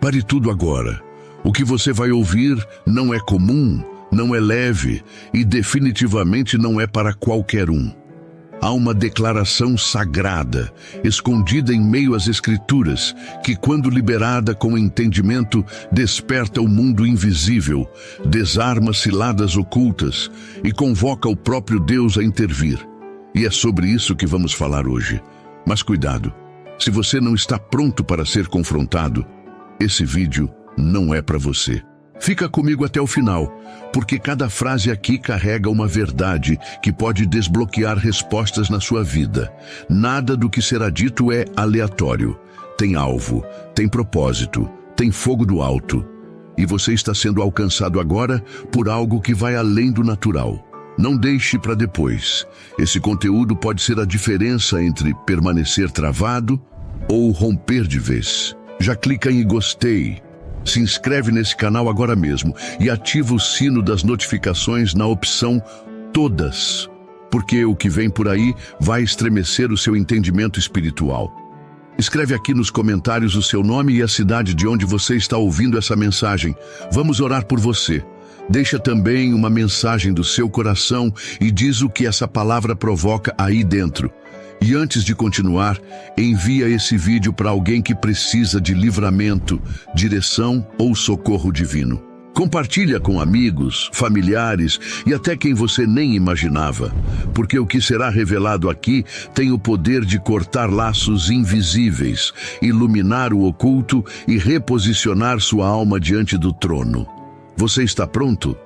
Pare tudo agora. O que você vai ouvir não é comum, não é leve e definitivamente não é para qualquer um. Há uma declaração sagrada, escondida em meio às Escrituras, que, quando liberada com entendimento, desperta o mundo invisível, desarma ciladas ocultas e convoca o próprio Deus a intervir. E é sobre isso que vamos falar hoje. Mas cuidado, se você não está pronto para ser confrontado, esse vídeo não é para você. Fica comigo até o final, porque cada frase aqui carrega uma verdade que pode desbloquear respostas na sua vida. Nada do que será dito é aleatório. Tem alvo, tem propósito, tem fogo do alto. E você está sendo alcançado agora por algo que vai além do natural. Não deixe para depois. Esse conteúdo pode ser a diferença entre permanecer travado ou romper de vez. Já clica em gostei. Se inscreve nesse canal agora mesmo e ativa o sino das notificações na opção Todas, porque o que vem por aí vai estremecer o seu entendimento espiritual. Escreve aqui nos comentários o seu nome e a cidade de onde você está ouvindo essa mensagem. Vamos orar por você. Deixa também uma mensagem do seu coração e diz o que essa palavra provoca aí dentro. E antes de continuar, envia esse vídeo para alguém que precisa de livramento, direção ou socorro divino. Compartilha com amigos, familiares e até quem você nem imaginava, porque o que será revelado aqui tem o poder de cortar laços invisíveis, iluminar o oculto e reposicionar sua alma diante do trono. Você está pronto?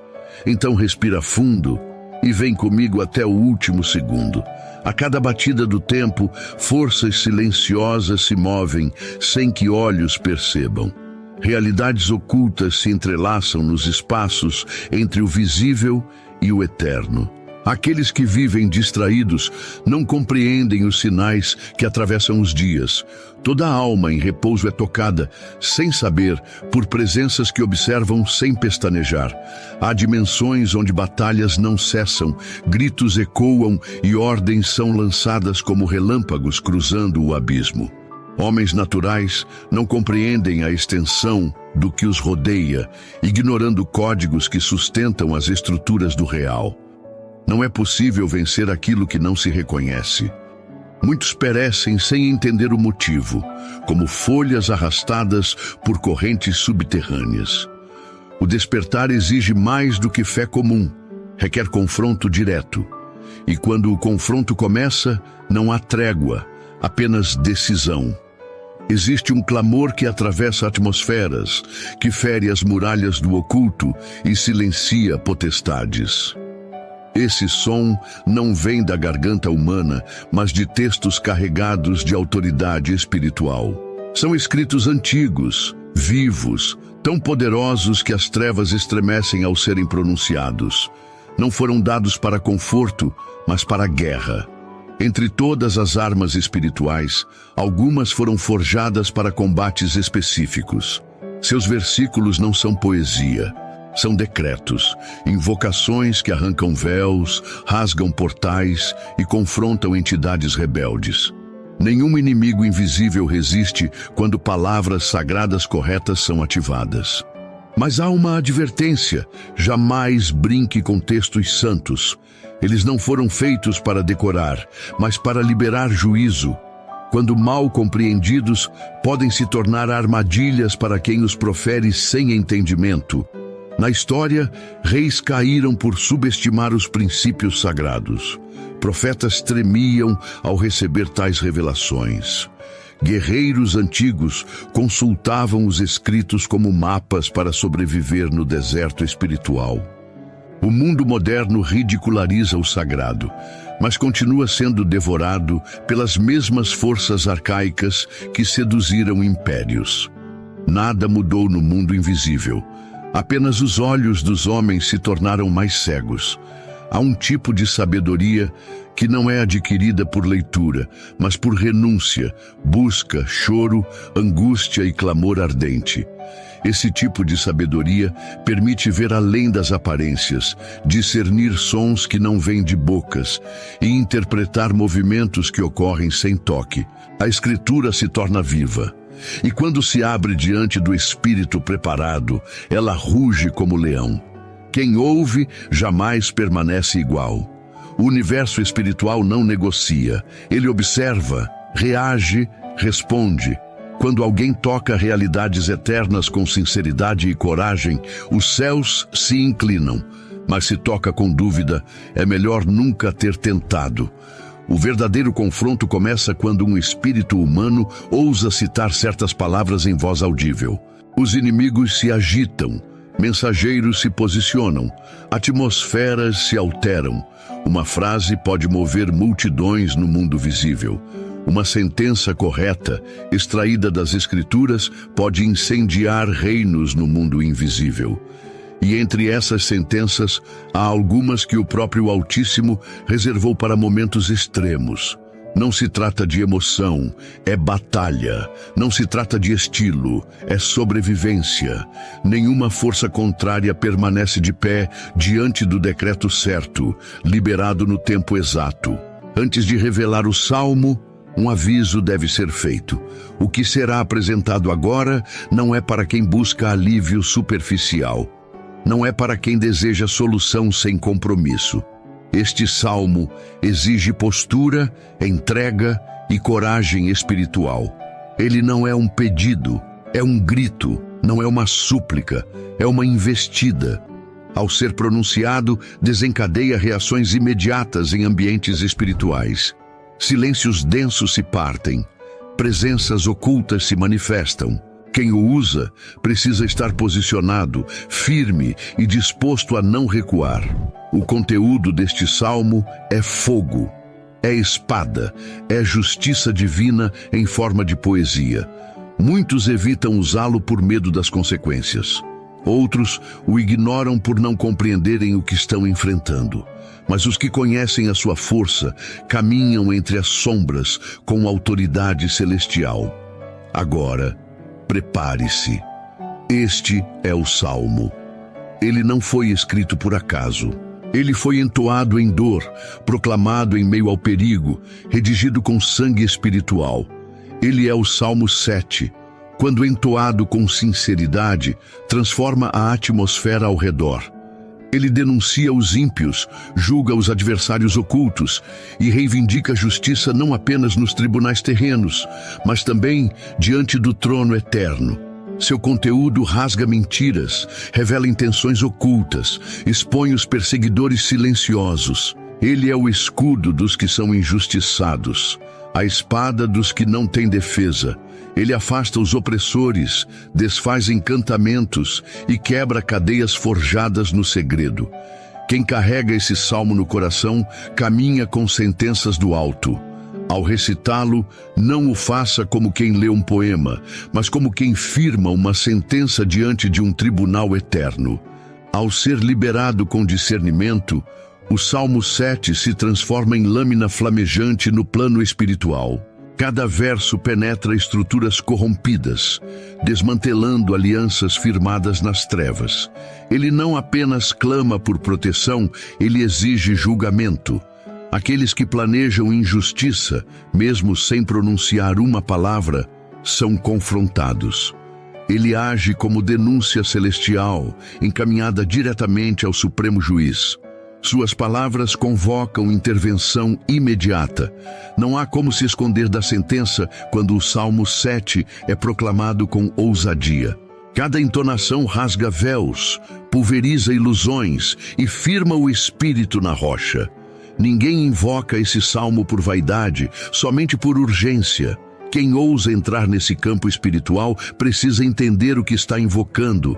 Então respira fundo e vem comigo até o último segundo. A cada batida do tempo, forças silenciosas se movem sem que olhos percebam. Realidades ocultas se entrelaçam nos espaços entre o visível e o eterno. Aqueles que vivem distraídos não compreendem os sinais que atravessam os dias. Toda a alma em repouso é tocada, sem saber, por presenças que observam sem pestanejar. Há dimensões onde batalhas não cessam, gritos ecoam e ordens são lançadas como relâmpagos cruzando o abismo. Homens naturais não compreendem a extensão do que os rodeia, ignorando códigos que sustentam as estruturas do real. Não é possível vencer aquilo que não se reconhece. Muitos perecem sem entender o motivo, como folhas arrastadas por correntes subterrâneas. O despertar exige mais do que fé comum, requer confronto direto. E quando o confronto começa, não há trégua, apenas decisão. Existe um clamor que atravessa atmosferas, que fere as muralhas do oculto e silencia potestades. Esse som não vem da garganta humana, mas de textos carregados de autoridade espiritual. São escritos antigos, vivos, tão poderosos que as trevas estremecem ao serem pronunciados. Não foram dados para conforto, mas para a guerra. Entre todas as armas espirituais, algumas foram forjadas para combates específicos. Seus versículos não são poesia. São decretos, invocações que arrancam véus, rasgam portais e confrontam entidades rebeldes. Nenhum inimigo invisível resiste quando palavras sagradas corretas são ativadas. Mas há uma advertência: jamais brinque com textos santos. Eles não foram feitos para decorar, mas para liberar juízo. Quando mal compreendidos, podem se tornar armadilhas para quem os profere sem entendimento. Na história, reis caíram por subestimar os princípios sagrados. Profetas tremiam ao receber tais revelações. Guerreiros antigos consultavam os escritos como mapas para sobreviver no deserto espiritual. O mundo moderno ridiculariza o sagrado, mas continua sendo devorado pelas mesmas forças arcaicas que seduziram impérios. Nada mudou no mundo invisível. Apenas os olhos dos homens se tornaram mais cegos. Há um tipo de sabedoria que não é adquirida por leitura, mas por renúncia, busca, choro, angústia e clamor ardente. Esse tipo de sabedoria permite ver além das aparências, discernir sons que não vêm de bocas e interpretar movimentos que ocorrem sem toque. A Escritura se torna viva. E quando se abre diante do espírito preparado, ela ruge como leão. Quem ouve jamais permanece igual. O universo espiritual não negocia. Ele observa, reage, responde. Quando alguém toca realidades eternas com sinceridade e coragem, os céus se inclinam. Mas se toca com dúvida, é melhor nunca ter tentado. O verdadeiro confronto começa quando um espírito humano ousa citar certas palavras em voz audível. Os inimigos se agitam, mensageiros se posicionam, atmosferas se alteram. Uma frase pode mover multidões no mundo visível. Uma sentença correta, extraída das Escrituras, pode incendiar reinos no mundo invisível. E entre essas sentenças, há algumas que o próprio Altíssimo reservou para momentos extremos. Não se trata de emoção, é batalha. Não se trata de estilo, é sobrevivência. Nenhuma força contrária permanece de pé diante do decreto certo, liberado no tempo exato. Antes de revelar o salmo, um aviso deve ser feito. O que será apresentado agora não é para quem busca alívio superficial. Não é para quem deseja solução sem compromisso. Este salmo exige postura, entrega e coragem espiritual. Ele não é um pedido, é um grito, não é uma súplica, é uma investida. Ao ser pronunciado, desencadeia reações imediatas em ambientes espirituais. Silêncios densos se partem, presenças ocultas se manifestam. Quem o usa precisa estar posicionado, firme e disposto a não recuar. O conteúdo deste salmo é fogo, é espada, é justiça divina em forma de poesia. Muitos evitam usá-lo por medo das consequências. Outros o ignoram por não compreenderem o que estão enfrentando. Mas os que conhecem a sua força caminham entre as sombras com autoridade celestial. Agora, prepare-se. Este é o Salmo. Ele não foi escrito por acaso. Ele foi entoado em dor, proclamado em meio ao perigo, redigido com sangue espiritual. Ele é o Salmo 7. Quando entoado com sinceridade, transforma a atmosfera ao redor. Ele denuncia os ímpios, julga os adversários ocultos e reivindica a justiça não apenas nos tribunais terrenos, mas também diante do trono eterno. Seu conteúdo rasga mentiras, revela intenções ocultas, expõe os perseguidores silenciosos. Ele é o escudo dos que são injustiçados, a espada dos que não têm defesa. Ele afasta os opressores, desfaz encantamentos e quebra cadeias forjadas no segredo. Quem carrega esse salmo no coração caminha com sentenças do alto. Ao recitá-lo, não o faça como quem lê um poema, mas como quem firma uma sentença diante de um tribunal eterno. Ao ser liberado com discernimento, o Salmo 7 se transforma em lâmina flamejante no plano espiritual. Cada verso penetra estruturas corrompidas, desmantelando alianças firmadas nas trevas. Ele não apenas clama por proteção, ele exige julgamento. Aqueles que planejam injustiça, mesmo sem pronunciar uma palavra, são confrontados. Ele age como denúncia celestial, encaminhada diretamente ao Supremo Juiz. Suas palavras convocam intervenção imediata. Não há como se esconder da sentença quando o Salmo 7 é proclamado com ousadia. Cada entonação rasga véus, pulveriza ilusões e firma o espírito na rocha. Ninguém invoca esse salmo por vaidade, somente por urgência. Quem ousa entrar nesse campo espiritual precisa entender o que está invocando.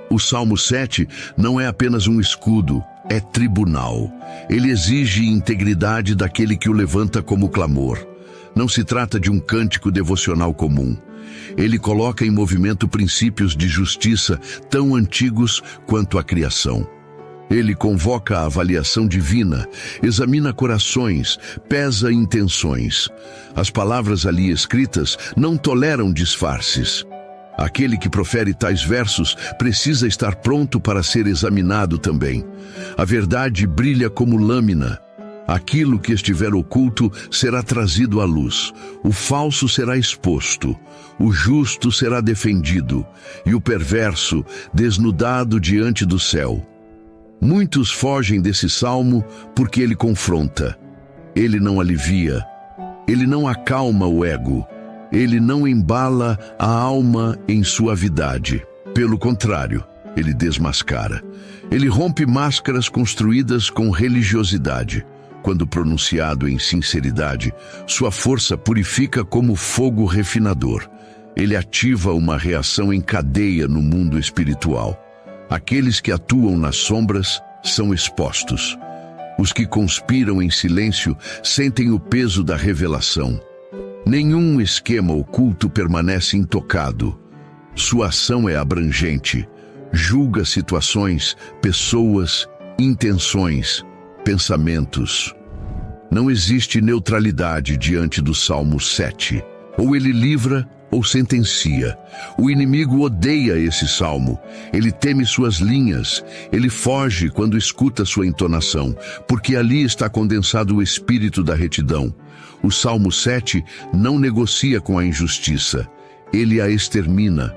O Salmo 7 não é apenas um escudo, é tribunal. Ele exige integridade daquele que o levanta como clamor. Não se trata de um cântico devocional comum. Ele coloca em movimento princípios de justiça tão antigos quanto a criação. Ele convoca a avaliação divina, examina corações, pesa intenções. As palavras ali escritas não toleram disfarces. Aquele que profere tais versos precisa estar pronto para ser examinado também. A verdade brilha como lâmina. Aquilo que estiver oculto será trazido à luz, o falso será exposto, o justo será defendido e o perverso desnudado diante do céu. Muitos fogem desse salmo porque ele confronta. Ele não alivia, ele não acalma o ego, ele não embala a alma em suavidade. Pelo contrário, ele desmascara. Ele rompe máscaras construídas com religiosidade. Quando pronunciado em sinceridade, sua força purifica como fogo refinador. Ele ativa uma reação em cadeia no mundo espiritual. Aqueles que atuam nas sombras são expostos. Os que conspiram em silêncio sentem o peso da revelação. Nenhum esquema oculto permanece intocado. Sua ação é abrangente. Julga situações, pessoas, intenções, pensamentos. Não existe neutralidade diante do Salmo 7. Ou ele livra ou sentencia. O inimigo odeia esse salmo. Ele teme suas linhas. Ele foge quando escuta sua entonação, porque ali está condensado o espírito da retidão. O Salmo 7 não negocia com a injustiça. Ele a extermina.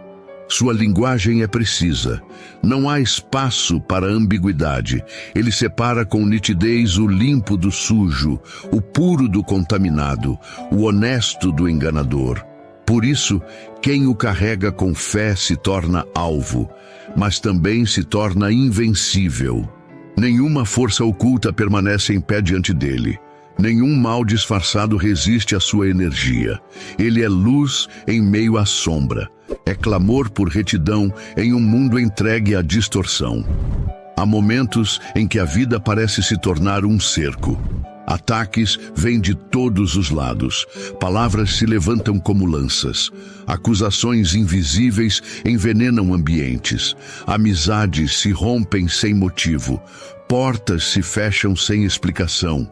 Sua linguagem é precisa. Não há espaço para ambiguidade. Ele separa com nitidez o limpo do sujo, o puro do contaminado, o honesto do enganador. Por isso, quem o carrega com fé se torna alvo, mas também se torna invencível. Nenhuma força oculta permanece em pé diante dele. Nenhum mal disfarçado resiste à sua energia. Ele é luz em meio à sombra. É clamor por retidão em um mundo entregue à distorção. Há momentos em que a vida parece se tornar um cerco. Ataques vêm de todos os lados. Palavras se levantam como lanças. Acusações invisíveis envenenam ambientes. Amizades se rompem sem motivo. Portas se fecham sem explicação.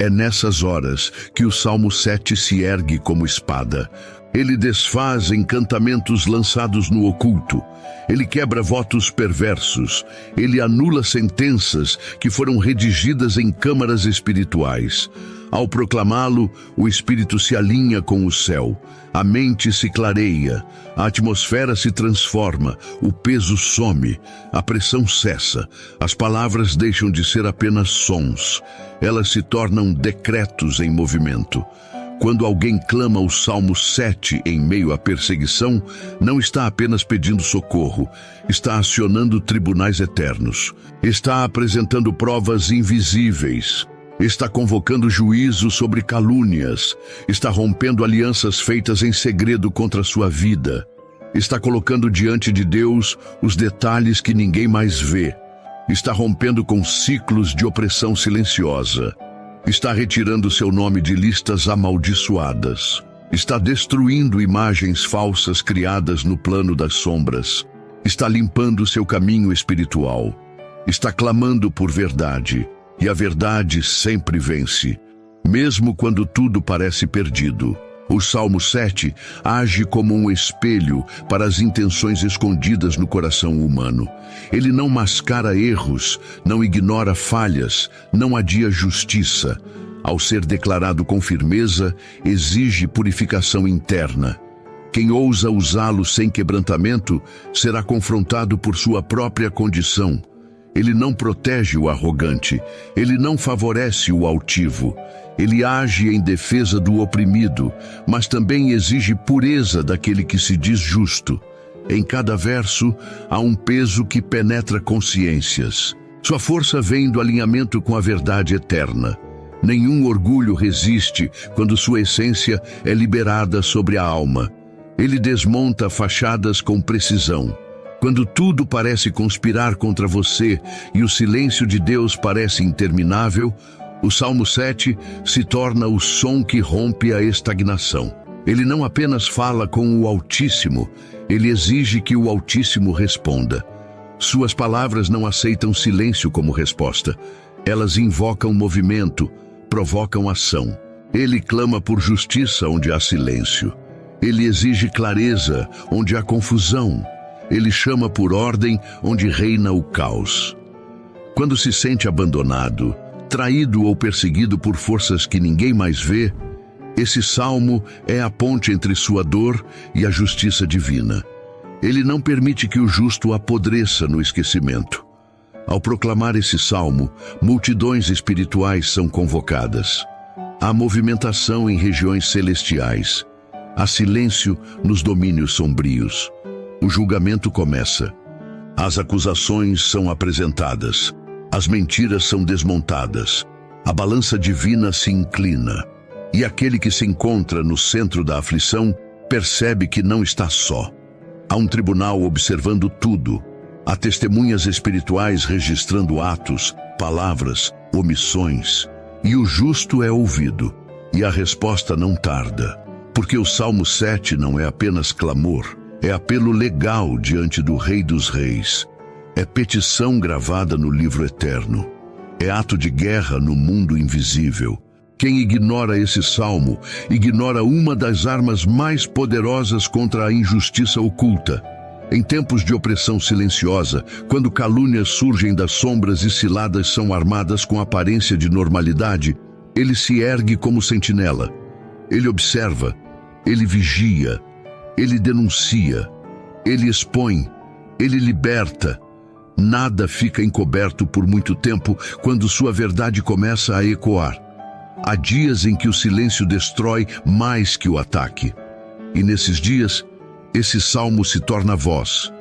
É nessas horas que o Salmo 7 se ergue como espada. Ele desfaz encantamentos lançados no oculto. Ele quebra votos perversos. Ele anula sentenças que foram redigidas em câmaras espirituais. Ao proclamá-lo, o espírito se alinha com o céu. A mente se clareia. A atmosfera se transforma. O peso some. A pressão cessa. As palavras deixam de ser apenas sons. Elas se tornam decretos em movimento. Quando alguém clama o Salmo 7 em meio à perseguição, não está apenas pedindo socorro, está acionando tribunais eternos, está apresentando provas invisíveis, está convocando juízo sobre calúnias, está rompendo alianças feitas em segredo contra sua vida, está colocando diante de Deus os detalhes que ninguém mais vê, está rompendo com ciclos de opressão silenciosa. Está retirando seu nome de listas amaldiçoadas. Está destruindo imagens falsas criadas no plano das sombras. Está limpando seu caminho espiritual. Está clamando por verdade. E a verdade sempre vence, mesmo quando tudo parece perdido. O Salmo 7 age como um espelho para as intenções escondidas no coração humano. Ele não mascara erros, não ignora falhas, não adia justiça. Ao ser declarado com firmeza, exige purificação interna. Quem ousa usá-lo sem quebrantamento será confrontado por sua própria condição. Ele não protege o arrogante, ele não favorece o altivo. Ele age em defesa do oprimido, mas também exige pureza daquele que se diz justo. Em cada verso, há um peso que penetra consciências. Sua força vem do alinhamento com a verdade eterna. Nenhum orgulho resiste quando sua essência é liberada sobre a alma. Ele desmonta fachadas com precisão. Quando tudo parece conspirar contra você e o silêncio de Deus parece interminável, o Salmo 7 se torna o som que rompe a estagnação. Ele não apenas fala com o Altíssimo, ele exige que o Altíssimo responda. Suas palavras não aceitam silêncio como resposta. Elas invocam movimento, provocam ação. Ele clama por justiça onde há silêncio. Ele exige clareza onde há confusão. Ele chama por ordem onde reina o caos. Quando se sente abandonado, traído ou perseguido por forças que ninguém mais vê, esse salmo é a ponte entre sua dor e a justiça divina. Ele não permite que o justo apodreça no esquecimento. Ao proclamar esse salmo, multidões espirituais são convocadas. Há movimentação em regiões celestiais. Há silêncio nos domínios sombrios. O julgamento começa. As acusações são apresentadas. As mentiras são desmontadas. A balança divina se inclina. E aquele que se encontra no centro da aflição percebe que não está só. Há um tribunal observando tudo. Há testemunhas espirituais registrando atos, palavras, omissões. E o justo é ouvido. E a resposta não tarda. Porque o Salmo 7 não é apenas clamor, é apelo legal diante do Rei dos Reis. É petição gravada no livro eterno. É ato de guerra no mundo invisível. Quem ignora esse salmo, ignora uma das armas mais poderosas contra a injustiça oculta. Em tempos de opressão silenciosa, quando calúnias surgem das sombras e ciladas são armadas com aparência de normalidade, ele se ergue como sentinela. Ele observa, ele vigia, ele denuncia, ele expõe, ele liberta. Nada fica encoberto por muito tempo quando sua verdade começa a ecoar. Há dias em que o silêncio destrói mais que o ataque. E nesses dias, esse salmo se torna voz,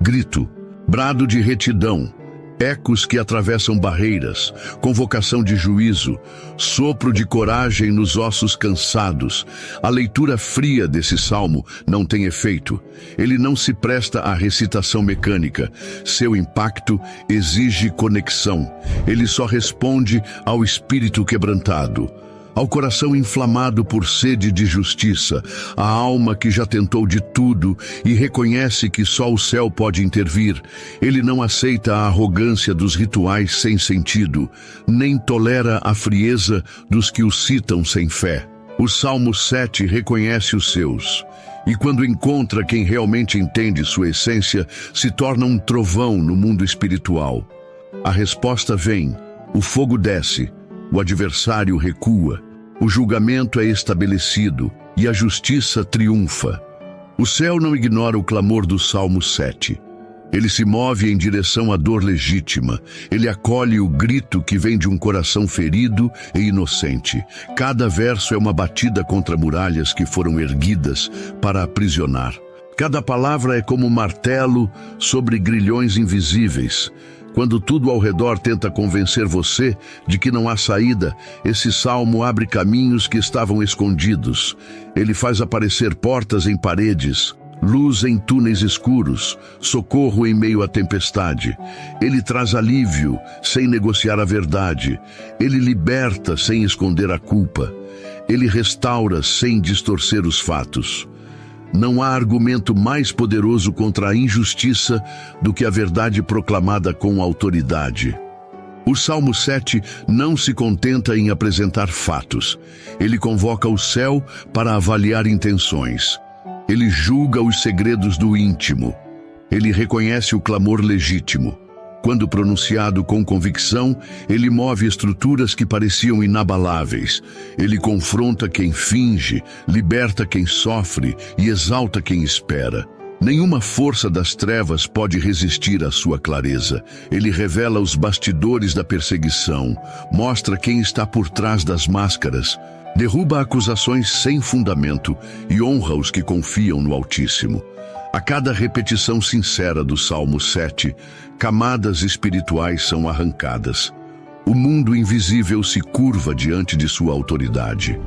grito, brado de retidão, ecos que atravessam barreiras, convocação de juízo, sopro de coragem nos ossos cansados. A leitura fria desse salmo não tem efeito. Ele não se presta à recitação mecânica. Seu impacto exige conexão. Ele só responde ao espírito quebrantado, ao coração inflamado por sede de justiça, à alma que já tentou de tudo e reconhece que só o céu pode intervir. Ele não aceita a arrogância dos rituais sem sentido, nem tolera a frieza dos que o citam sem fé. O Salmo 7 reconhece os seus, e quando encontra quem realmente entende sua essência, se torna um trovão no mundo espiritual. A resposta vem, o fogo desce, o adversário recua, o julgamento é estabelecido e a justiça triunfa. O céu não ignora o clamor do Salmo 7. Ele se move em direção à dor legítima. Ele acolhe o grito que vem de um coração ferido e inocente. Cada verso é uma batida contra muralhas que foram erguidas para aprisionar. Cada palavra é como um martelo sobre grilhões invisíveis. Quando tudo ao redor tenta convencer você de que não há saída, esse salmo abre caminhos que estavam escondidos. Ele faz aparecer portas em paredes, luz em túneis escuros, socorro em meio à tempestade. Ele traz alívio sem negociar a verdade. Ele liberta sem esconder a culpa. Ele restaura sem distorcer os fatos. Não há argumento mais poderoso contra a injustiça do que a verdade proclamada com autoridade. O Salmo 7 não se contenta em apresentar fatos. Ele convoca o céu para avaliar intenções. Ele julga os segredos do íntimo. Ele reconhece o clamor legítimo. Quando pronunciado com convicção, ele move estruturas que pareciam inabaláveis. Ele confronta quem finge, liberta quem sofre e exalta quem espera. Nenhuma força das trevas pode resistir à sua clareza. Ele revela os bastidores da perseguição, mostra quem está por trás das máscaras, derruba acusações sem fundamento e honra os que confiam no Altíssimo. A cada repetição sincera do Salmo 7, camadas espirituais são arrancadas. O mundo invisível se curva diante de sua autoridade.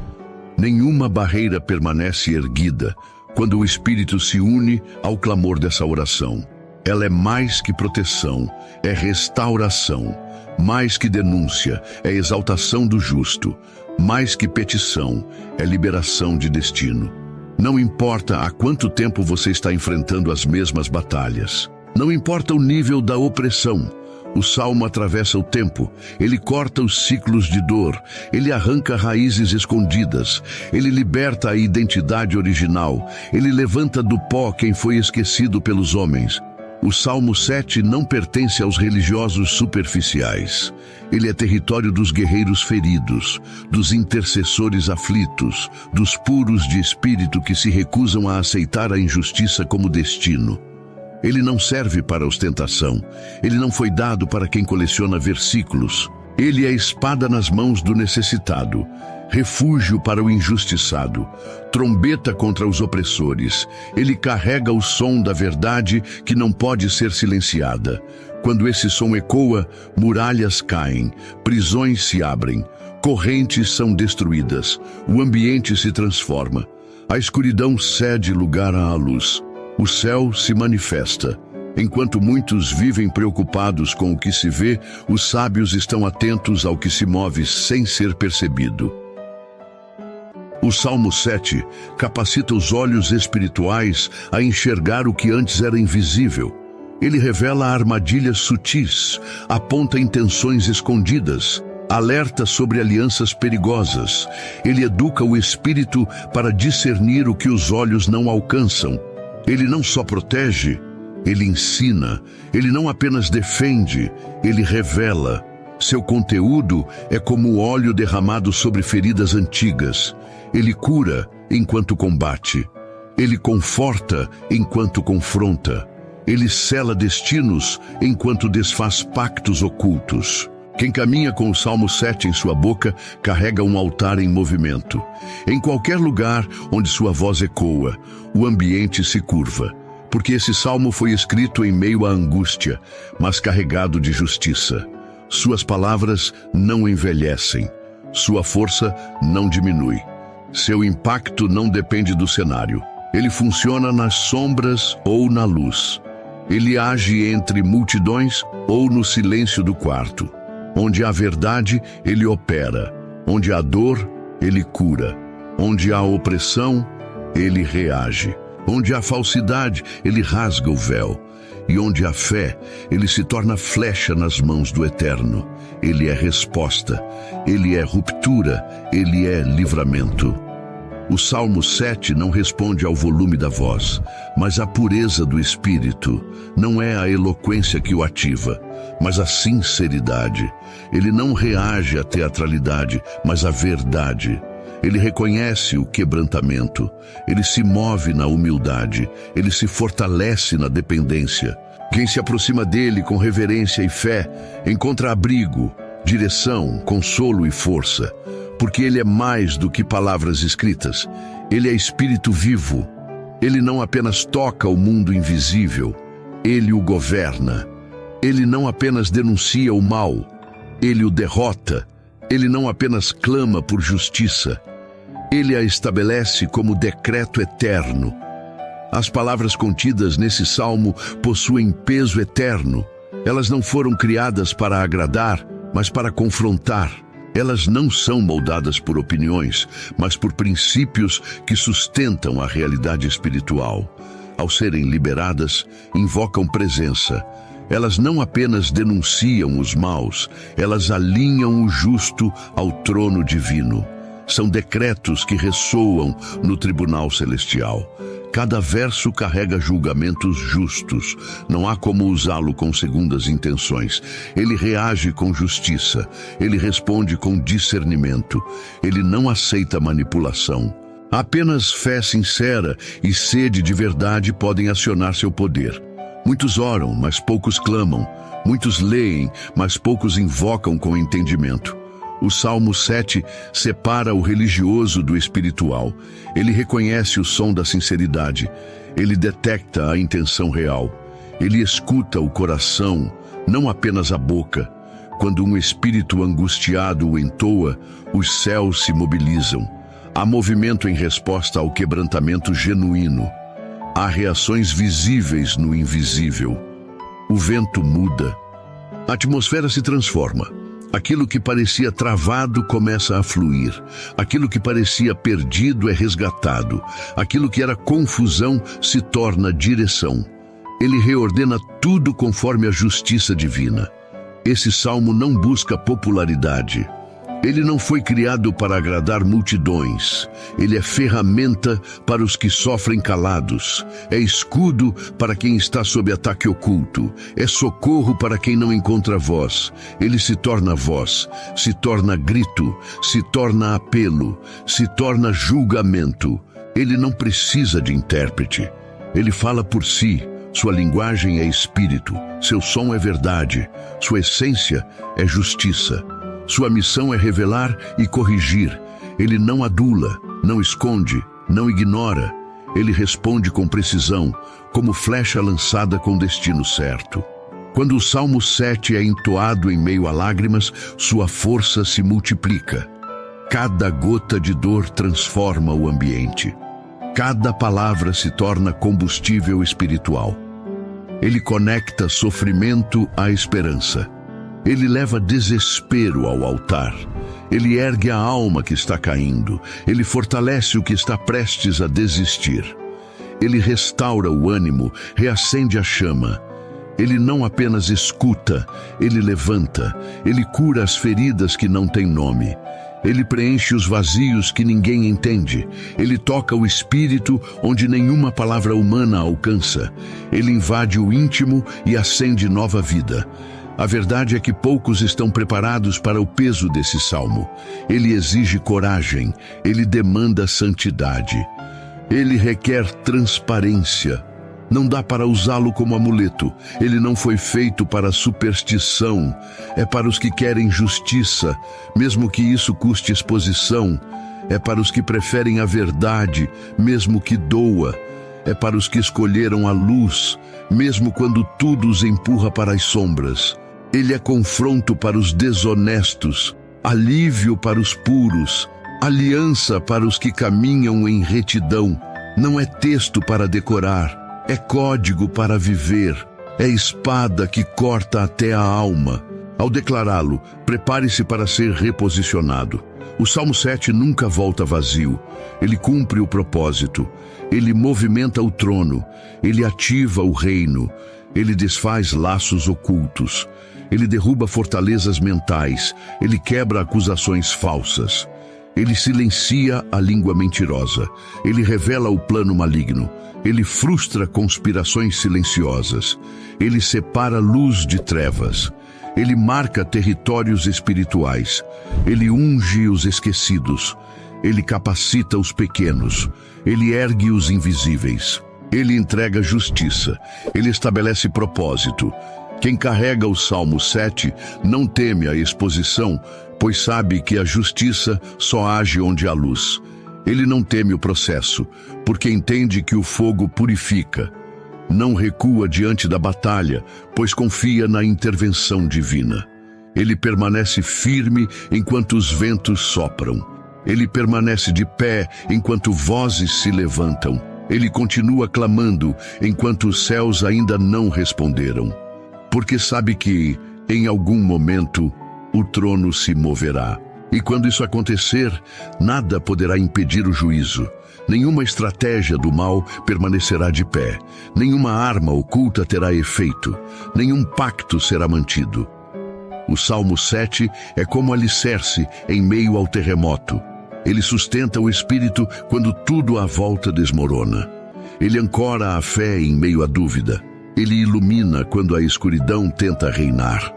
Nenhuma barreira permanece erguida quando o Espírito se une ao clamor dessa oração. Ela é mais que proteção, é restauração. Mais que denúncia, é exaltação do justo. Mais que petição, é liberação de destino. Não importa há quanto tempo você está enfrentando as mesmas batalhas. Não importa o nível da opressão. O salmo atravessa o tempo. Ele corta os ciclos de dor. Ele arranca raízes escondidas. Ele liberta a identidade original. Ele levanta do pó quem foi esquecido pelos homens. O Salmo 7 não pertence aos religiosos superficiais. Ele é território dos guerreiros feridos, dos intercessores aflitos, dos puros de espírito que se recusam a aceitar a injustiça como destino. Ele não serve para ostentação. Ele não foi dado para quem coleciona versículos. Ele é espada nas mãos do necessitado, refúgio para o injustiçado, trombeta contra os opressores. Ele carrega o som da verdade que não pode ser silenciada. Quando esse som ecoa, muralhas caem, prisões se abrem, correntes são destruídas, o ambiente se transforma. A escuridão cede lugar à luz. O céu se manifesta. Enquanto muitos vivem preocupados com o que se vê, os sábios estão atentos ao que se move sem ser percebido. O Salmo 7 capacita os olhos espirituais a enxergar o que antes era invisível. Ele revela armadilhas sutis, aponta intenções escondidas, alerta sobre alianças perigosas. Ele educa o espírito para discernir o que os olhos não alcançam. Ele não só protege, ele ensina. Ele não apenas defende, ele revela. Seu conteúdo é como o óleo derramado sobre feridas antigas. Ele cura enquanto combate. Ele conforta enquanto confronta. Ele sela destinos enquanto desfaz pactos ocultos. Quem caminha com o Salmo 7 em sua boca carrega um altar em movimento. Em qualquer lugar onde sua voz ecoa, o ambiente se curva. Porque esse salmo foi escrito em meio à angústia, mas carregado de justiça. Suas palavras não envelhecem. Sua força não diminui. Seu impacto não depende do cenário. Ele funciona nas sombras ou na luz. Ele age entre multidões ou no silêncio do quarto. Onde há verdade, ele opera. Onde há dor, ele cura. Onde há opressão, ele reage. Onde há falsidade, ele rasga o véu. E onde há fé, ele se torna flecha nas mãos do Eterno. Ele é resposta, ele é ruptura, ele é livramento. O Salmo 7 não responde ao volume da voz, mas à pureza do espírito. Não é a eloquência que o ativa, mas a sinceridade. Ele não reage à teatralidade, mas à verdade. Ele reconhece o quebrantamento, ele se move na humildade, ele se fortalece na dependência. Quem se aproxima dele com reverência e fé, encontra abrigo, direção, consolo e força, porque ele é mais do que palavras escritas. Ele é espírito vivo. Ele não apenas toca o mundo invisível, ele o governa. Ele não apenas denuncia o mal, ele o derrota. Ele não apenas clama por justiça, ele a estabelece como decreto eterno. As palavras contidas nesse salmo possuem peso eterno. Elas não foram criadas para agradar, mas para confrontar. Elas não são moldadas por opiniões, mas por princípios que sustentam a realidade espiritual. Ao serem liberadas, invocam presença. Elas não apenas denunciam os maus, elas alinham o justo ao trono divino. São decretos que ressoam no tribunal celestial. Cada verso carrega julgamentos justos. Não há como usá-lo com segundas intenções. Ele reage com justiça. Ele responde com discernimento. Ele não aceita manipulação. Apenas fé sincera e sede de verdade podem acionar seu poder. Muitos oram, mas poucos clamam. Muitos leem, mas poucos invocam com entendimento. O Salmo 7 separa o religioso do espiritual. Ele reconhece o som da sinceridade. Ele detecta a intenção real. Ele escuta o coração, não apenas a boca. Quando um espírito angustiado o entoa, os céus se mobilizam. Há movimento em resposta ao quebrantamento genuíno. Há reações visíveis no invisível. O vento muda. A atmosfera se transforma. Aquilo que parecia travado começa a fluir. Aquilo que parecia perdido é resgatado. Aquilo que era confusão se torna direção. Ele reordena tudo conforme a justiça divina. Esse salmo não busca popularidade. Ele não foi criado para agradar multidões. Ele é ferramenta para os que sofrem calados. É escudo para quem está sob ataque oculto. É socorro para quem não encontra voz. Ele se torna voz, se torna grito, se torna apelo, se torna julgamento. Ele não precisa de intérprete. Ele fala por si. Sua linguagem é espírito. Seu som é verdade. Sua essência é justiça. Sua missão é revelar e corrigir. Ele não adula, não esconde, não ignora. Ele responde com precisão, como flecha lançada com destino certo. Quando o Salmo 7 é entoado em meio a lágrimas, sua força se multiplica. Cada gota de dor transforma o ambiente. Cada palavra se torna combustível espiritual. Ele conecta sofrimento à esperança. Ele leva desespero ao altar. Ele ergue a alma que está caindo. Ele fortalece o que está prestes a desistir. Ele restaura o ânimo, reacende a chama. Ele não apenas escuta, ele levanta. Ele cura as feridas que não têm nome. Ele preenche os vazios que ninguém entende. Ele toca o espírito onde nenhuma palavra humana alcança. Ele invade o íntimo e acende nova vida. A verdade é que poucos estão preparados para o peso desse salmo. Ele exige coragem, ele demanda santidade. Ele requer transparência. Não dá para usá-lo como amuleto. Ele não foi feito para superstição. É para os que querem justiça, mesmo que isso custe exposição. É para os que preferem a verdade, mesmo que doa. É para os que escolheram a luz, mesmo quando tudo os empurra para as sombras. Ele é confronto para os desonestos, alívio para os puros, aliança para os que caminham em retidão. Não é texto para decorar, é código para viver, é espada que corta até a alma. Ao declará-lo, prepare-se para ser reposicionado. O Salmo 7 nunca volta vazio. Ele cumpre o propósito. Ele movimenta o trono. Ele ativa o reino. Ele desfaz laços ocultos. Ele derruba fortalezas mentais. Ele quebra acusações falsas. Ele silencia a língua mentirosa. Ele revela o plano maligno. Ele frustra conspirações silenciosas. Ele separa luz de trevas. Ele marca territórios espirituais. Ele unge os esquecidos. Ele capacita os pequenos. Ele ergue os invisíveis. Ele entrega justiça. Ele estabelece propósito. Quem carrega o Salmo 7 não teme a exposição, pois sabe que a justiça só age onde há luz. Ele não teme o processo, porque entende que o fogo purifica. Não recua diante da batalha, pois confia na intervenção divina. Ele permanece firme enquanto os ventos sopram. Ele permanece de pé enquanto vozes se levantam. Ele continua clamando enquanto os céus ainda não responderam. Porque sabe que, em algum momento, o trono se moverá. E quando isso acontecer, nada poderá impedir o juízo. Nenhuma estratégia do mal permanecerá de pé. Nenhuma arma oculta terá efeito. Nenhum pacto será mantido. O Salmo 7 é como alicerce em meio ao terremoto. Ele sustenta o espírito quando tudo à volta desmorona. Ele ancora a fé em meio à dúvida. Ele ilumina quando a escuridão tenta reinar.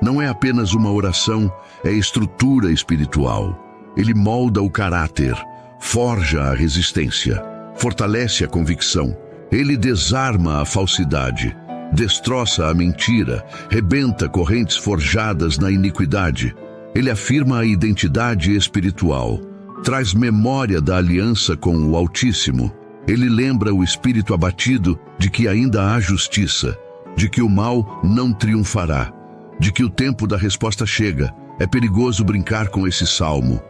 Não é apenas uma oração, é estrutura espiritual. Ele molda o caráter, forja a resistência, fortalece a convicção. Ele desarma a falsidade, destroça a mentira, rebenta correntes forjadas na iniquidade. Ele afirma a identidade espiritual, traz memória da aliança com o Altíssimo. Ele lembra o espírito abatido de que ainda há justiça, de que o mal não triunfará, de que o tempo da resposta chega. É perigoso brincar com esse salmo.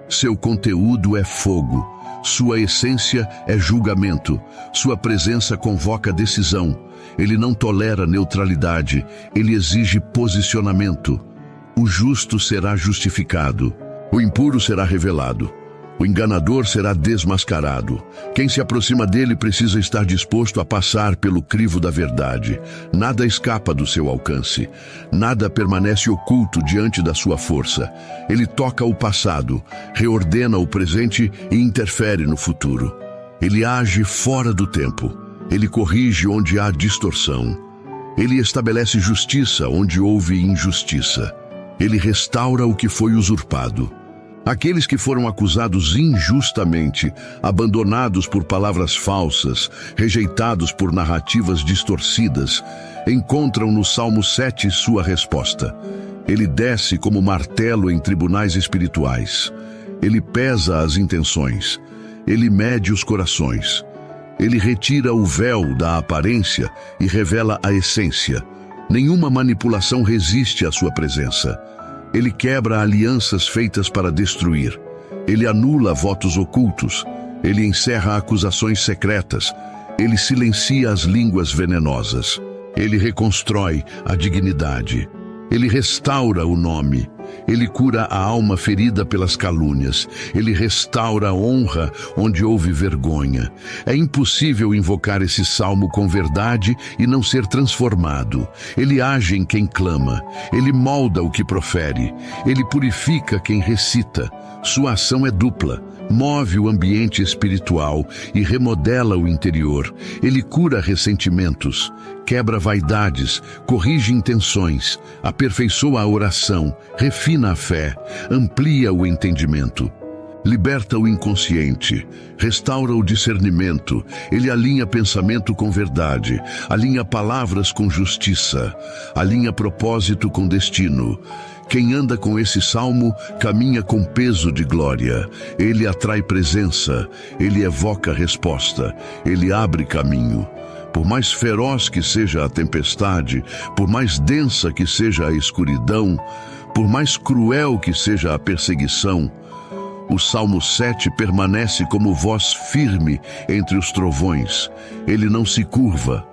Seu conteúdo é fogo, sua essência é julgamento, sua presença convoca decisão. Ele não tolera neutralidade, ele exige posicionamento. O justo será justificado, o impuro será revelado. O enganador será desmascarado. Quem se aproxima dele precisa estar disposto a passar pelo crivo da verdade. Nada escapa do seu alcance. Nada permanece oculto diante da sua força. Ele toca o passado, reordena o presente e interfere no futuro. Ele age fora do tempo. Ele corrige onde há distorção. Ele estabelece justiça onde houve injustiça. Ele restaura o que foi usurpado. Aqueles que foram acusados injustamente, abandonados por palavras falsas, rejeitados por narrativas distorcidas, encontram no Salmo 7 sua resposta. Ele desce como martelo em tribunais espirituais. Ele pesa as intenções. Ele mede os corações. Ele retira o véu da aparência e revela a essência. Nenhuma manipulação resiste à sua presença. Ele quebra alianças feitas para destruir. Ele anula votos ocultos. Ele encerra acusações secretas. Ele silencia as línguas venenosas. Ele reconstrói a dignidade. Ele restaura o nome. Ele cura a alma ferida pelas calúnias. Ele restaura a honra onde houve vergonha. É impossível invocar esse salmo com verdade e não ser transformado. Ele age em quem clama. Ele molda o que profere. Ele purifica quem recita. Sua ação é dupla. Move o ambiente espiritual e remodela o interior. Ele cura ressentimentos, quebra vaidades, corrige intenções, aperfeiçoa a oração, refina a fé, amplia o entendimento. Liberta o inconsciente, restaura o discernimento. Ele alinha pensamento com verdade, alinha palavras com justiça, alinha propósito com destino. Quem anda com esse salmo caminha com peso de glória. Ele atrai presença, ele evoca resposta, ele abre caminho. Por mais feroz que seja a tempestade, por mais densa que seja a escuridão, por mais cruel que seja a perseguição, o Salmo 7 permanece como voz firme entre os trovões. Ele não se curva,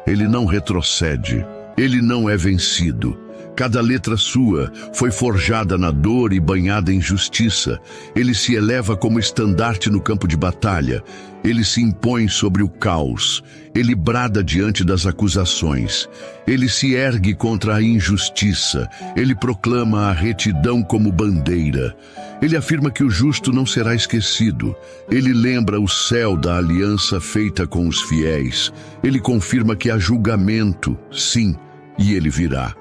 ele não retrocede, ele não é vencido. Cada letra sua foi forjada na dor e banhada em justiça. Ele se eleva como estandarte no campo de batalha. Ele se impõe sobre o caos. Ele brada diante das acusações. Ele se ergue contra a injustiça. Ele proclama a retidão como bandeira. Ele afirma que o justo não será esquecido. Ele lembra o céu da aliança feita com os fiéis. Ele confirma que há julgamento, sim, e ele virá.